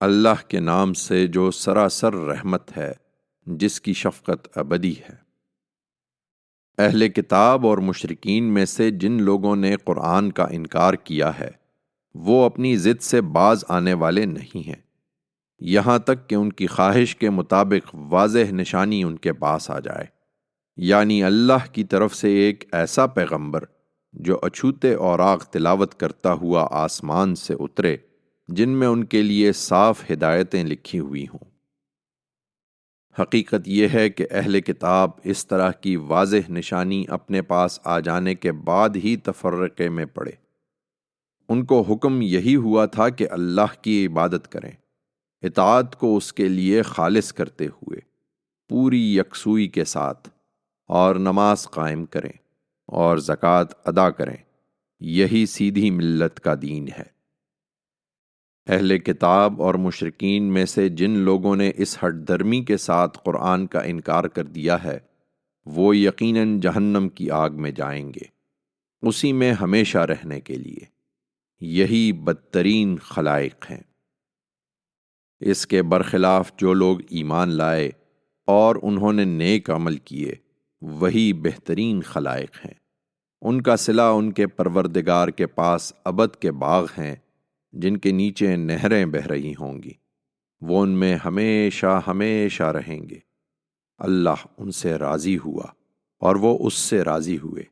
اللہ کے نام سے جو سراسر رحمت ہے، جس کی شفقت ابدی ہے۔ اہل کتاب اور مشرکین میں سے جن لوگوں نے قرآن کا انکار کیا ہے وہ اپنی ضد سے باز آنے والے نہیں ہیں، یہاں تک کہ ان کی خواہش کے مطابق واضح نشانی ان کے پاس آ جائے، یعنی اللہ کی طرف سے ایک ایسا پیغمبر جو اچھوتے اوراق تلاوت کرتا ہوا آسمان سے اترے، جن میں ان کے لیے صاف ہدایتیں لکھی ہوئی ہوں۔ حقیقت یہ ہے کہ اہل کتاب اس طرح کی واضح نشانی اپنے پاس آ جانے کے بعد ہی تفرقے میں پڑے۔ ان کو حکم یہی ہوا تھا کہ اللہ کی عبادت کریں، اطاعت کو اس کے لیے خالص کرتے ہوئے پوری یکسوئی کے ساتھ، اور نماز قائم کریں اور زکوٰۃ ادا کریں، یہی سیدھی ملت کا دین ہے۔ اہل کتاب اور مشرکین میں سے جن لوگوں نے اس ہٹ درمی کے ساتھ قرآن کا انکار کر دیا ہے وہ یقیناً جہنم کی آگ میں جائیں گے، اسی میں ہمیشہ رہنے کے لیے، یہی بدترین خلائق ہیں۔ اس کے برخلاف جو لوگ ایمان لائے اور انہوں نے نیک عمل کیے وہی بہترین خلائق ہیں، ان کا صلہ ان کے پروردگار کے پاس ابد کے باغ ہیں جن کے نیچے نہریں بہہ رہی ہوں گی، وہ ان میں ہمیشہ ہمیشہ رہیں گے۔ اللہ ان سے راضی ہوا اور وہ اس سے راضی ہوئے،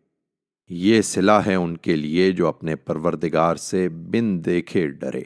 یہ صلہ ہے ان کے لیے جو اپنے پروردگار سے بن دیکھے ڈرے۔